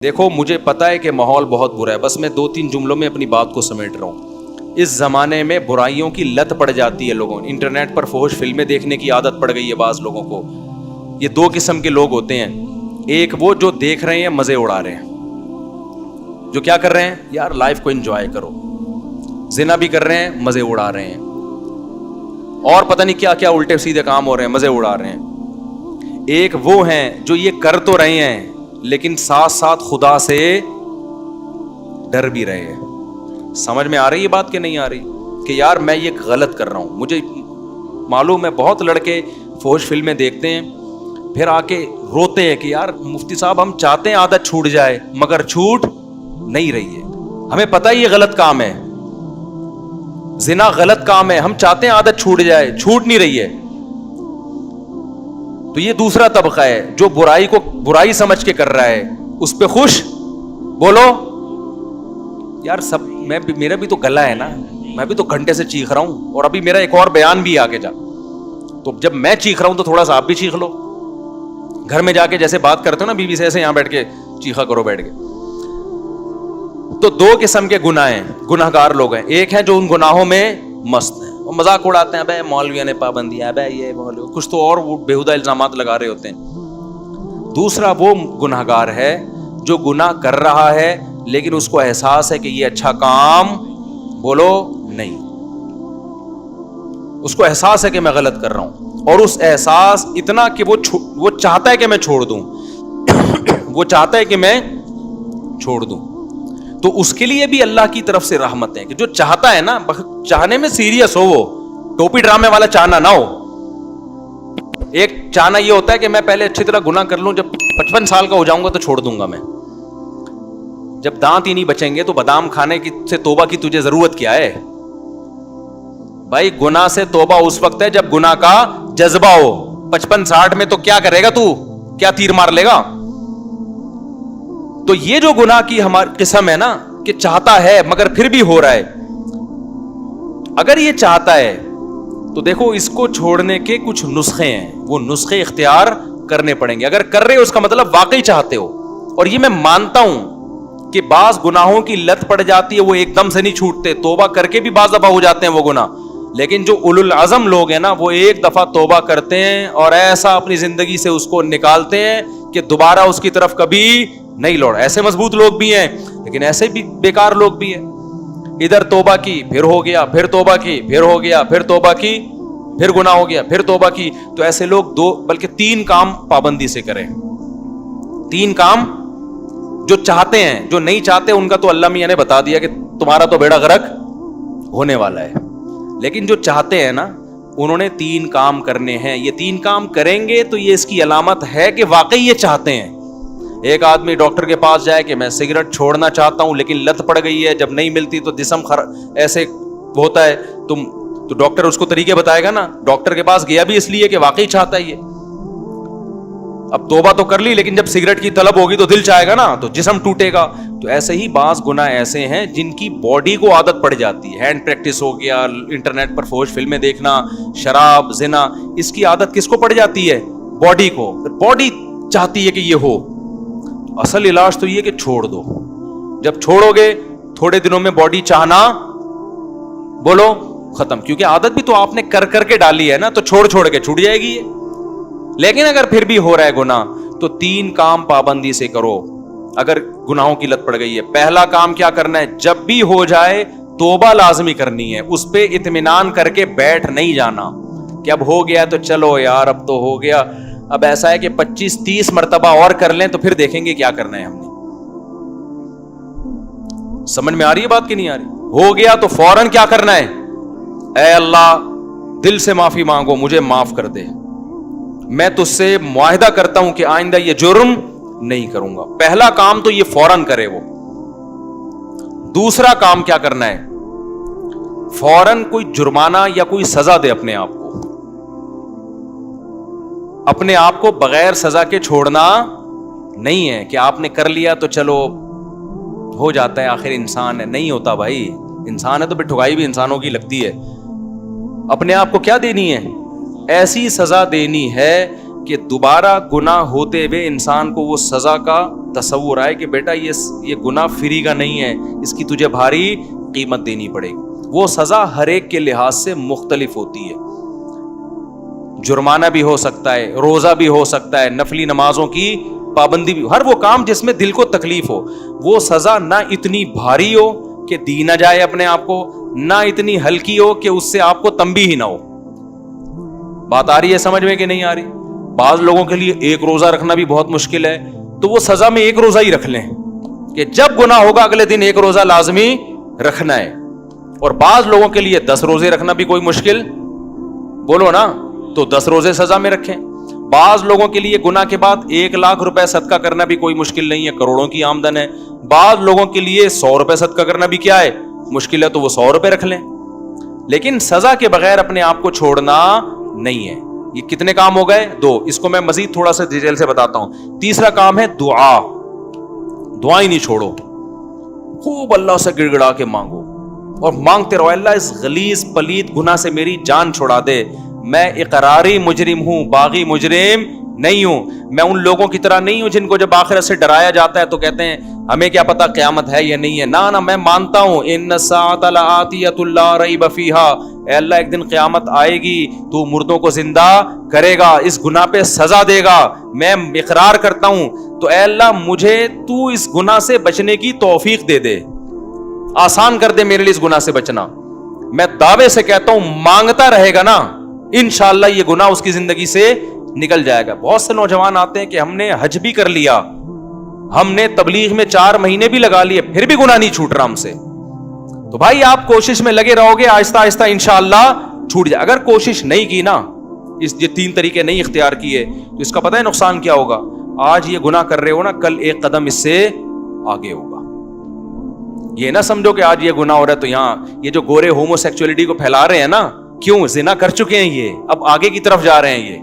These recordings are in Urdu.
دیکھو مجھے پتا ہے کہ ماحول بہت برا ہے، بس میں 2-3 جملوں میں اپنی بات کو سمیٹ رہا ہوں۔ اس زمانے میں برائیوں کی لت پڑ جاتی ہے لوگوں، انٹرنیٹ پر فحش فلمیں دیکھنے کی عادت پڑ گئی ہے بعض لوگوں کو۔ یہ دو قسم کے لوگ ہوتے ہیں، ایک وہ جو دیکھ رہے ہیں مزے اڑا رہے ہیں، جو کیا کر رہے ہیں یار لائف کو انجوائے کرو، زنا بھی کر رہے ہیں مزے اڑا رہے ہیں، اور پتہ نہیں کیا کیا الٹے سیدھے کام ہو رہے ہیں، مزے اڑا رہے ہیں۔ ایک وہ ہیں جو یہ کر تو رہے ہیں لیکن ساتھ ساتھ خدا سے ڈر بھی رہے ہیں۔ سمجھ میں آ رہی ہے بات کہ نہیں آ رہی کہ یار میں یہ غلط کر رہا ہوں؟ مجھے معلوم ہے بہت لڑکے فحش فلمیں دیکھتے ہیں پھر آ کے روتے ہیں کہ یار مفتی صاحب ہم چاہتے ہیں عادت چھوٹ جائے مگر چھوٹ نہیں رہی ہے، ہمیں پتہ ہی یہ غلط کام ہے، زنا غلط کام ہے، ہم چاہتے ہیں عادت چھوٹ جائے، چھوٹ نہیں رہی ہے۔ تو یہ دوسرا طبقہ ہے جو برائی کو برائی سمجھ کے کر رہا ہے، اس پہ خوش بولو یار سب میرا بھی تو گلا ہے نا، میں بھی تو گھنٹے سے چیخ رہا ہوں اور ابھی میرا ایک اور بیان بھی آگے جا، تو جب میں چیخ رہا ہوں تو تھوڑا سا آپ بھی چیخ لو، گھر میں جا کے جیسے بات کرتے ہو نا بیوی سے، ایسے یہاں بیٹھ کے چیخا کرو بیٹھ کے۔ تو دو قسم کے گناہ ہیں، گناہ گار لوگ ہیں، ایک ہیں جو ان گناہوں میں مست ہیں، وہ مذاق اڑاتے ہیں، بھائی مولویوں نے پابندیاں، بھائی یہ مولوی کچھ تو اور وہ بےہودہ الزامات لگا رہے ہوتے ہیں۔ دوسرا وہ گناہ گار ہے جو گناہ کر رہا ہے لیکن اس کو احساس ہے کہ یہ اچھا کام بولو نہیں، اس کو احساس ہے کہ میں غلط کر رہا ہوں، اور اس احساس اتنا کہ وہ چاہتا ہے کہ میں چھوڑ دوں وہ چاہتا ہے کہ میں چھوڑ دوں۔ تو اس کے لیے بھی اللہ کی طرف سے رحمت ہے کہ جو چاہتا ہے نا، چاہنے میں سیریس ہو، وہ ٹوپی ڈرامے والا چاہنا نہ ہو۔ ایک چاہنا یہ ہوتا ہے کہ میں پہلے اچھی طرح گناہ کر لوں، جب 55 سال کا ہو جاؤں گا تو چھوڑ دوں گا میں، جب دانت ہی نہیں بچیں گے تو بادام کھانے کی سے توبہ کی تجھے ضرورت کیا ہے بھائی؟ گناہ سے توبہ اس وقت ہے جب گناہ کا جذبہ ہو، 55-60 میں تو کیا کرے گا تو؟ کیا تیر مار لے گا؟ تو یہ جو گناہ کی ہماری قسم ہے نا کہ چاہتا ہے مگر پھر بھی ہو رہا ہے، اگر یہ چاہتا ہے تو دیکھو اس کو چھوڑنے کے کچھ نسخے ہیں، وہ نسخے اختیار کرنے پڑیں گے۔ اگر کر رہے ہو اس کا مطلب واقعی چاہتے ہو، اور یہ میں مانتا ہوں کہ بعض گناہوں کی لت پڑ جاتی ہے، وہ ایک دم سے نہیں چھوٹتے، توبہ کر کے بھی بعض دفعہ ہو جاتے ہیں وہ گناہ، لیکن جو اولو العزم لوگ ہیں نا وہ ایک دفعہ توبہ کرتے ہیں اور ایسا اپنی زندگی سے اس کو نکالتے ہیں کہ دوبارہ اس کی طرف کبھی نہیں لوڑا۔ ایسے مضبوط لوگ بھی ہیں لیکن ایسے بھی بیکار لوگ بھی ہیں، ادھر توبہ کی پھر ہو گیا، پھر توبہ کی پھر ہو گیا، پھر توبہ کی پھر گناہ ہو گیا، پھر توبہ کی۔ تو ایسے لوگ 2 بلکہ 3 کام پابندی سے کریں، 3 کام جو چاہتے ہیں، جو نہیں چاہتے ان کا تو اللہ میاں نے بتا دیا کہ تمہارا تو بیڑا غرق ہونے والا ہے، لیکن جو چاہتے ہیں نا انہوں نے 3 کام کرنے ہیں۔ یہ 3 کام کریں گے تو یہ اس کی علامت ہے کہ واقعی یہ چاہتے ہیں۔ ایک آدمی ڈاکٹر کے پاس جائے کہ میں سگریٹ چھوڑنا چاہتا ہوں لیکن لت پڑ گئی ہے، جب نہیں ملتی تو جسم ایسے ہوتا ہے، تو ڈاکٹر اس کو طریقے بتائے گا نا۔ ڈاکٹر کے پاس گیا بھی اس لیے کہ واقعی چاہتا ہے یہ، اب توبہ تو کر لی لیکن جب سگریٹ کی طلب ہوگی تو دل چاہے گا نا، تو جسم ٹوٹے گا۔ تو ایسے ہی بعض گناہ ایسے ہیں جن کی باڈی کو عادت پڑ جاتی ہے، ہینڈ پریکٹس ہو گیا، انٹرنیٹ پر فحش فلمیں دیکھنا، شراب، زنا، اس کی عادت کس کو پڑ جاتی ہے؟ باڈی کو۔ باڈی چاہتی ہے کہ یہ ہو، اصل علاج تو یہ کہ چھوڑ دو۔ جب چھوڑو گے تھوڑے دنوں میں باڈی چاہنا بولو ختم، کیونکہ عادت بھی تو آپ نے کر کر کے ڈالی ہے نا، تو چھوڑ چھوڑ کے چھوٹ جائے گی یہ۔ لیکن اگر پھر بھی ہو رہا ہے گناہ تو 3 کام پابندی سے کرو اگر گناہوں کی لت پڑ گئی ہے۔ پہلا کام کیا کرنا ہے؟ جب بھی ہو جائے توبہ لازمی کرنی ہے، اس پہ اطمینان کر کے بیٹھ نہیں جانا کہ اب ہو گیا تو چلو یار اب تو ہو گیا، اب ایسا ہے کہ 25-30 مرتبہ اور کر لیں تو پھر دیکھیں گے کیا کرنا ہے ہم نے۔ سمجھ میں آ رہی ہے بات کہ نہیں آ رہی؟ ہو گیا تو فوراً کیا کرنا ہے؟ اے اللہ دل سے معافی مانگو، مجھے معاف کر دے، میں تجھ سے معاہدہ کرتا ہوں کہ آئندہ یہ جرم نہیں کروں گا۔ پہلا کام تو یہ فوراً کرے وہ۔ دوسرا کام کیا کرنا ہے؟ فوراً کوئی جرمانہ یا کوئی سزا دے اپنے آپ کو، اپنے آپ کو بغیر سزا کے چھوڑنا نہیں ہے کہ آپ نے کر لیا تو چلو ہو جاتا ہے، آخر انسان ہے، نہیں ہوتا بھائی، انسان ہے تو پھر ٹھگائی بھی انسانوں کی لگتی ہے۔ اپنے آپ کو کیا دینی ہے؟ ایسی سزا دینی ہے کہ دوبارہ گناہ ہوتے ہوئے انسان کو وہ سزا کا تصور آئے کہ بیٹا یہ گناہ فری کا نہیں ہے, اس کی تجھے بھاری قیمت دینی پڑے گی. وہ سزا ہر ایک کے لحاظ سے مختلف ہوتی ہے. جرمانہ بھی ہو سکتا ہے, روزہ بھی ہو سکتا ہے, نفلی نمازوں کی پابندی بھی, ہر وہ کام جس میں دل کو تکلیف ہو. وہ سزا نہ اتنی بھاری ہو کہ دی نہ جائے اپنے آپ کو, نہ اتنی ہلکی ہو کہ اس سے آپ کو تنبیہ ہی نہ ہو. بات آ رہی ہے سمجھ میں کہ نہیں آ رہی؟ بعض لوگوں کے لیے ایک روزہ رکھنا بھی بہت مشکل ہے, تو وہ سزا میں ایک روزہ ہی رکھ لیں کہ جب گناہ ہوگا اگلے دن ایک روزہ لازمی رکھنا ہے. اور بعض لوگوں کے لیے 10 روزے رکھنا بھی کوئی مشکل, بولو نا, تو 10 روزے سزا میں رکھیں. بعض لوگوں کے لیے گناہ کے بعد 1 لاکھ روپے صدقہ کرنا بھی کوئی مشکل نہیں ہے, کروڑوں کی آمدن ہے. بعض لوگوں کے لیے 100 روپے صدقہ کرنا بھی کیا ہے, مشکل ہے, تو وہ 100 روپے رکھ لیں. لیکن سزا کے بغیر اپنے آپ کو چھوڑنا نہیں ہے. یہ کتنے کام ہو گئے؟ 2. اس کو میں مزید تھوڑا سا ڈیٹیل سے بتاتا ہوں. تیسرا کام ہے دعا. دعائیں نہیں چھوڑو, خوب اللہ سے گڑ گڑا کے مانگو اور مانگتے رہو, اللہ اس غلیظ پلید گناہ سے میری جان چھڑا دے. میں اقراری مجرم ہوں, باغی مجرم نہیں ہوں. میں ان لوگوں کی طرح نہیں ہوں جن کو جب آخرت سے ڈرایا جاتا ہے تو کہتے ہیں ہمیں کیا پتا قیامت ہے یا نہیں ہے. نہ میں مانتا ہوں ان الساعۃ لآتیۃ لا ریب فیہا, اے اللہ ایک دن قیامت آئے گی, تو مردوں کو زندہ کرے گا, اس گناہ پہ سزا دے گا, میں اقرار کرتا ہوں. تو اے اللہ مجھے تو اس گناہ سے بچنے کی توفیق دے دے, آسان کر دے میرے لیے اس گناہ سے بچنا. میں دعوے سے کہتا ہوں مانگتا رہے گا نا, انشاءاللہ یہ گناہ اس کی زندگی سے نکل جائے گا. بہت سے نوجوان آتے ہیں کہ ہم نے حج بھی کر لیا, ہم نے تبلیغ میں 4 مہینے بھی لگا لیے, پھر بھی گناہ نہیں چھوٹ رہا ہم سے. تو بھائی آپ کوشش میں لگے رہو گے, آہستہ آہستہ انشاءاللہ چھوٹ جائے. اگر کوشش نہیں کی نا, یہ 3 طریقے نہیں اختیار کیے, تو اس کا پتہ ہے نقصان کیا ہوگا؟ آج یہ گناہ کر رہے ہو نا, کل ایک قدم اس سے آگے ہوگا. یہ نہ سمجھو کہ آج یہ گناہ ہو رہا ہے تو یہاں یہ جو گورے ہومو سیکچولیٹی کو پھیلا رہے ہیں نا, کیوں؟ زنا کر چکے ہیں یہ, اب آگے کی طرف جا رہے ہیں یہ,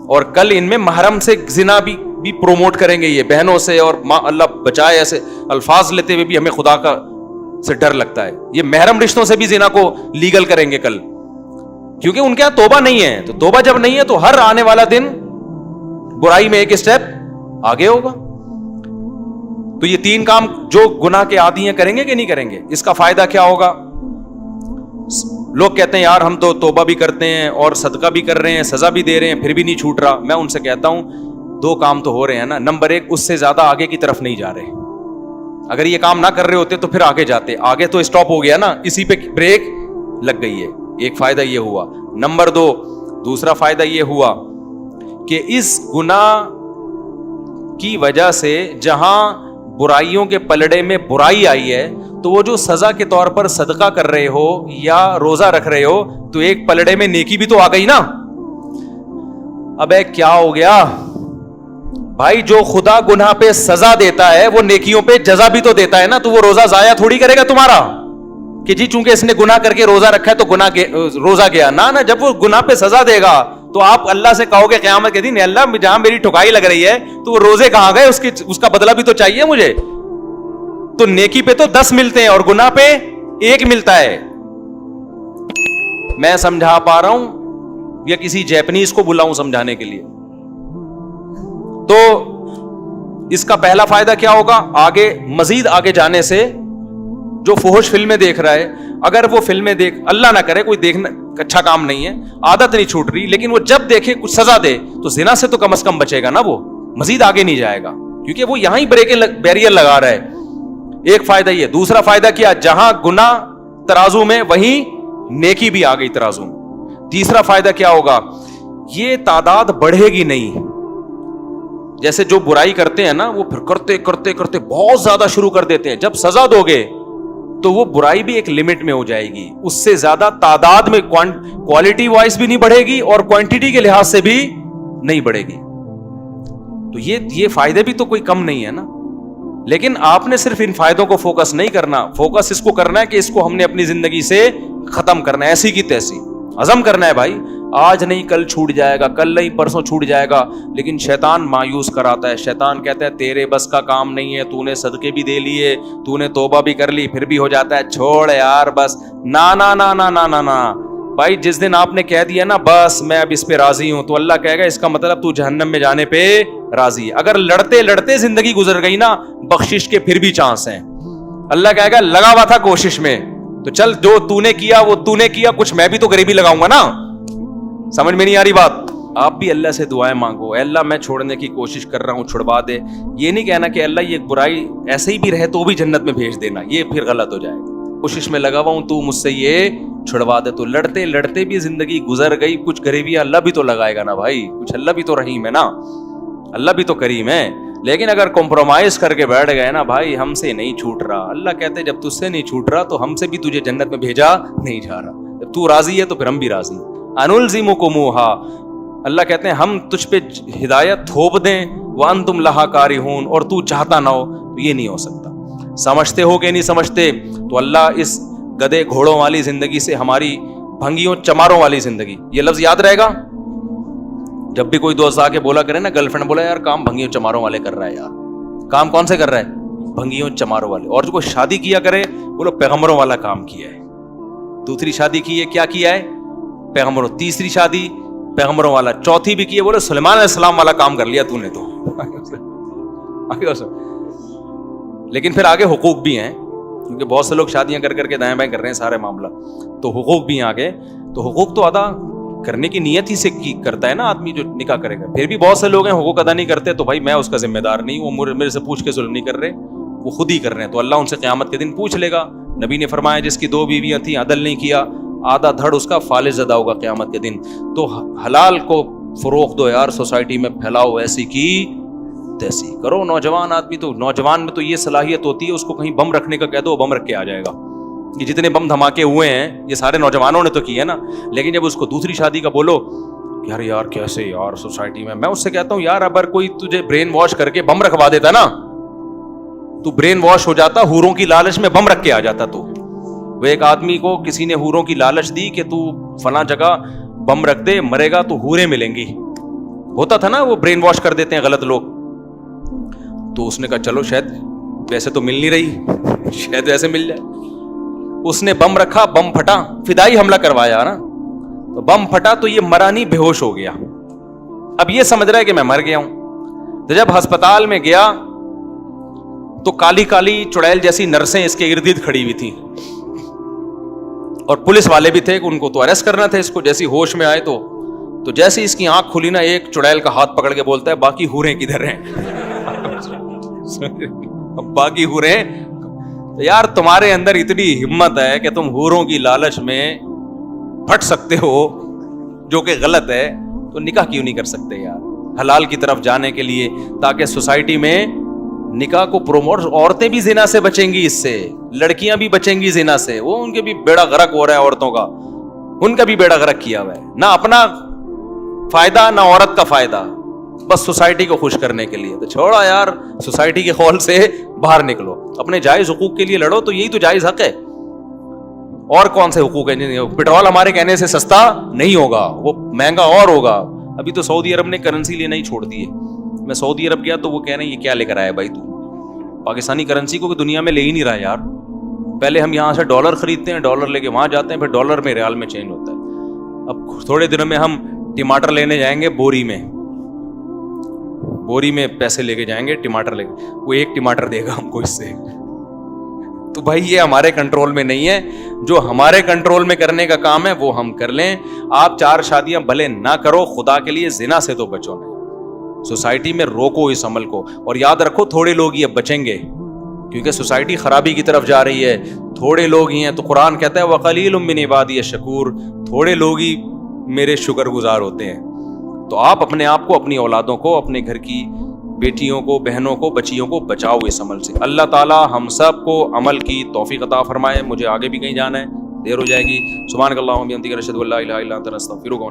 اور کل ان میں محرم سے زنا بھی پروموٹ کریں گے یہ, بہنوں سے, اور اللہ بچائے ایسے الفاظ لیتے ہوئے بھی ہمیں خدا کا سے ڈر لگتا ہے. یہ محرم رشتوں سے بھی زنا کو لیگل کریں گے کل, کیونکہ ان کے یہاں توبہ نہیں ہے. تو توبہ جب نہیں ہے تو ہر آنے والا دن برائی میں ایک اسٹیپ آگے ہوگا. تو یہ 3 کام جو گناہ کے عادی ہیں کریں گے کہ نہیں کریں گے؟ اس کا فائدہ کیا ہوگا؟ لوگ کہتے ہیں یار ہم تو توبہ بھی کرتے ہیں اور صدقہ بھی کر رہے ہیں, سزا بھی دے رہے ہیں, پھر بھی نہیں چھوٹ رہا. میں ان سے کہتا ہوں 2 کام تو ہو رہے ہیں نا. نمبر 1, اس سے زیادہ آگے کی طرف نہیں جا رہے. اگر یہ کام نہ کر رہے ہوتے تو پھر آگے جاتے, آگے تو اسٹاپ ہو گیا نا, اسی پہ بریک لگ گئی ہے. ایک فائدہ یہ ہوا. نمبر 2, دوسرا فائدہ یہ ہوا کہ اس گناہ کی وجہ سے جہاں برائیوں کے پلڑے میں برائی آئی ہے, تو وہ جو سزا کے طور پر صدقہ کر رہے ہو یا روزہ رکھ رہے ہو, تو ایک پلڑے میں نیکی بھی تو آ گئی نا. ابے کیا ہو گیا بھائی؟ جو خدا گناہ پہ سزا دیتا ہے وہ نیکیوں پہ جزا بھی تو دیتا ہے نا. تو وہ روزہ ضائع تھوڑی کرے گا تمہارا کہ جی چونکہ اس نے گناہ کر کے روزہ رکھا ہے تو گناہ روزہ گیا. نہ جب وہ گناہ پہ سزا دے گا تو آپ اللہ سے کہو گے قیامت کے دن, اللہ جہاں میری ٹھکائی لگ رہی ہے تو وہ روزے کہاں گئے, اس کا بدلہ بھی تو چاہیے مجھے. تو نیکی پہ تو 10 ملتے ہیں اور گناہ پہ 1 ملتا ہے. میں سمجھا پا رہا ہوں یا کسی جیپنیز کو بلاؤں سمجھانے کے لیے؟ تو اس کا پہلا فائدہ کیا ہوگا؟ آگے مزید آگے جانے سے جو فحش فلمیں دیکھ رہا ہے, اگر وہ فلمیں دیکھ, اللہ نہ کرے کوئی دیکھنا اچھا کام نہیں ہے, عادت نہیں چھوٹ رہی, لیکن وہ جب دیکھے کچھ سزا دے تو زنا سے تو کم از کم بچے گا نا, وہ مزید آگے نہیں جائے گا کیونکہ وہ یہاں ہی بیریئر لگا رہا ہے. ایک فائدہ یہ. دوسرا فائدہ کیا؟ جہاں گناہ ترازو میں وہیں نیکی بھی آ گئی ترازو میں. تیسرا فائدہ کیا ہوگا؟ یہ تعداد بڑھے گی نہیں. جیسے جو برائی کرتے ہیں نا وہ پھر کرتے کرتے کرتے بہت زیادہ شروع کر دیتے ہیں, جب سزا دو گے تو وہ برائی بھی ایک لمٹ میں ہو جائے گی, اس سے زیادہ تعداد میں کوالٹی وائز بھی نہیں بڑھے گی اور کوانٹٹی کے لحاظ سے بھی نہیں بڑھے گی. تو یہ فائدے بھی تو کوئی کم نہیں ہے نا. لیکن آپ نے صرف ان فائدوں کو فوکس نہیں کرنا, فوکس اس کو کرنا ہے کہ اس کو ہم نے اپنی زندگی سے ختم کرنا ہے, ایسی کی تیسی عزم کرنا ہے. بھائی آج نہیں کل چھوٹ جائے گا, کل نہیں پرسوں چھوٹ جائے گا. لیکن شیطان مایوس کراتا ہے, شیطان کہتا ہے تیرے بس کا کام نہیں ہے, تو نے صدقے بھی دے لیے, تو نے توبہ بھی کر لی, پھر بھی ہو جاتا ہے چھوڑ یار بس. نا نا نا نا نا نا نا بھائی, جس دن آپ نے کہہ دیا نا بس میں اب اس پہ راضی ہوں, تو اللہ کہے گا اس کا مطلب تو جہنم میں جانے پہ راضی ہے. اگر لڑتے لڑتے زندگی گزر گئی نا, بخشش کے پھر بھی چانس ہیں. اللہ کہے گا لگا ہوا تھا کوشش میں, تو چل جو تو نے کیا وہ تو نے کیا, کچھ میں بھی تو غریبی لگاؤں گا نا. سمجھ میں نہیں آ رہی بات؟ آپ بھی اللہ سے دعائیں مانگو, اے اللہ میں چھوڑنے کی کوشش کر رہا ہوں, چھڑوا دے. یہ نہیں کہنا کہ اللہ یہ برائی ایسے ہی بھی رہے تو بھی جنت میں بھیج دینا, یہ پھر غلط ہو جائے گا. کوشش میں لگا ہوا ہوں, تو مجھ سے یہ چھڑوا دے. تو لڑتے لڑتے بھی زندگی گزر گئی, کچھ غریبی اللہ بھی تو لگائے گا نا بھائی, کچھ اللہ بھی تو رحیم ہے نا, اللہ بھی تو کریم ہے. لیکن اگر کمپرومائز کر کے بیٹھ گئے نا بھائی, ہم سے نہیں چھوٹ رہا, اللہ کہتے جب تجھ سے نہیں چھوٹ رہا تو ہم سے بھی تجھے جنت میں بھیجا نہیں جا رہا. جب تو راضی ہے تو پھر ہم بھی راضی. انلزمکموہا, اللہ کہتے ہیں ہم تجھ پہ ہدایت تھوپ دیں, وانتم لہا کارہون, اور تو چاہتا نہ ہو, تو یہ نہیں ہو سکتا. سمجھتے ہو کہ نہیں سمجھتے؟ تو اللہ اس گدے گھوڑوں والی زندگی سے ہماری بھنگیوں چماروں والی زندگی, یہ لفظ یاد رہے گا. جب بھی کوئی دوست آ کے بولا کرے نا, گرل فرینڈ بولا یار کام بھنگیوں چماروں والے کر رہا ہے یار, کام کون سے کر رہا ہے؟ بھنگیوں چماروں والے. اور جو کوئی شادی کیا کرے بولو پیغمبروں والا کام کیا ہے. دوسری شادی کی ہے, کیا کیا ہے؟ پیغمبروں. تیسری شادی پیغمبروں والا. چوتھی بھی کی ہے, بولو سلیمان علیہ السلام والا کام کر لیا تو نے. تو لیکن پھر آگے حقوق بھی ہیں, کیونکہ بہت سے لوگ شادیاں کر کر کے دائیں بائیں کر رہے ہیں سارے معاملہ, تو حقوق بھی ہیں آگے. تو حقوق تو ادا کرنے کی نیت ہی سے کرتا ہے نا آدمی جو نکاح کرے گا. پھر بھی بہت سے لوگ ہیں حقوق ادا نہیں کرتے, تو بھائی میں اس کا ذمہ دار نہیں ہوں, وہ میرے سے پوچھ کے ظلم نہیں کر رہے, وہ خود ہی کر رہے ہیں. تو اللہ ان سے قیامت کے دن پوچھ لے گا. نبی نے فرمایا جس کی 2 بیویاں تھیں, عدل نہیں کیا, آدھا دھڑ اس کا فالج زدہ ہوگا قیامت کے دن. تو حلال کو فروغ دو یار, سوسائٹی میں پھیلاؤ, ایسی کی تیسی کرو. نوجوان آدمی تو, نوجوان میں تو یہ صلاحیت ہوتی ہے, اس کو کہیں بم رکھنے کا کہہ دو, بم رکھ کے آ جائے گا. یہ جتنے بم دھماکے ہوئے ہیں یہ سارے نوجوانوں نے تو کیے نا. لیکن جب اس کو دوسری شادی کا بولو, یار کیسے یار سوسائٹی میں اس سے کہتا ہوں یار اگر کوئی تجھے برین واش کر کے بم رکھوا دیتا نا, تو برین واش ہو جاتا, حوروں کی لالچ میں بم رکھ کے آ جاتا. تو وہ ایک آدمی کو کسی نے حوروں کی لالچ دی کہ تو فلاں جگہ بم رکھ دے, مرے گا تو حوریں ملیں گی. ہوتا تھا نا, وہ برین واش کر دیتے ہیں غلط لوگ. تو اس نے کہا چلو شاید ویسے تو مل نہیں رہی, شاید ویسے مل جائے. اس نے بم رکھا, بم پھٹا, فدائی حملہ کروایا نا, تو بم پھٹا تو یہ مرا نہیں, بے ہوش ہو گیا. اب یہ سمجھ رہا ہے کہ میں مر گیا ہوں. تو جب ہسپتال میں گیا تو کالی کالی چڑیل جیسی نرسیں اس کے ارد گرد کھڑی ہوئی تھیں, اور پولیس والے بھی تھے کہ ان کو تو اریسٹ کرنا تھا اس کو. جیسی ہوش میں آئے تو جیسے اس کی آنکھ کھلی نا, ایک چڑیل کا ہاتھ پکڑ کے بولتا ہے باقی حوریں کدھر ہیں؟ باقی حوریں. یار تمہارے اندر اتنی ہمت ہے کہ تم حوروں کی لالچ میں پھٹ سکتے ہو, جو کہ غلط ہے, تو نکاح کیوں نہیں کر سکتے یار حلال کی طرف جانے کے لیے, تاکہ سوسائٹی میں نکاح کو پروموٹ. عورتیں بھی زنا سے بچیں گی, اس سے لڑکیاں بھی بچیں گی زنا سے. وہ ان کے بھی بیڑا غرق ہو رہا ہے عورتوں کا, ان کا بھی بیڑا غرق کیا ہوا ہے, نہ اپنا فائدہ نہ عورت کا فائدہ, بس سوسائٹی کو خوش کرنے کے لیے. تو چھوڑا یار, سوسائٹی کے خول سے باہر نکلو, اپنے جائز حقوق کے لیے لڑو, تو یہی تو جائز حق ہے. اور کون سے حقوق ہیں؟ پیٹرول ہمارے کہنے سے سستا نہیں ہوگا, وہ مہنگا اور ہوگا. ابھی تو سعودی عرب نے کرنسی لینا ہی چھوڑ دی ہے. میں سعودی عرب گیا تو وہ کہہ رہے ہیں یہ کیا لے کر آیا بھائی تو, پاکستانی کرنسی کو کہ دنیا میں لے ہی نہیں رہا یار. پہلے ہم یہاں سے ڈالر خریدتے ہیں, ڈالر لے کے وہاں جاتے ہیں, پھر ڈالر میں ریال میں چینج ہوتا ہے. اب تھوڑے دنوں میں ہم ٹماٹر لینے جائیں گے, بوری میں پیسے لے کے جائیں گے ٹماٹر لے کے, وہ 1 ٹماٹر دے گا ہم کو اس سے. تو بھائی یہ ہمارے کنٹرول میں نہیں ہے. جو ہمارے کنٹرول میں کرنے کا کام ہے وہ ہم کر لیں. آپ 4 شادیاں بھلے نہ کرو, خدا کے لیے زنا سے تو بچو نہیں. سوسائٹی میں روکو اس عمل کو, اور یاد رکھو تھوڑے لوگ یہ بچیں گے, کیونکہ سوسائٹی خرابی کی طرف جا رہی ہے. تھوڑے لوگ ہی ہیں, تو قرآن کہتا ہے وَقَلِيلٌ مِّنْ عِبَادِيَ الشَّكُورُ, تھوڑے لوگ ہی میرے شکر گزار ہوتے ہیں. تو آپ اپنے آپ کو, اپنی اولادوں کو, اپنے گھر کی بیٹیوں کو, بہنوں کو, بچیوں کو بچاؤ اس عمل سے. اللہ تعالی ہم سب کو عمل کی توفیق عطا فرمائے. مجھے آگے بھی کہیں جانا ہے, دیر ہو جائے گی. سبحانک اللہم و بحمدک, اشہد ان لا الہ الا انت, استغفرک.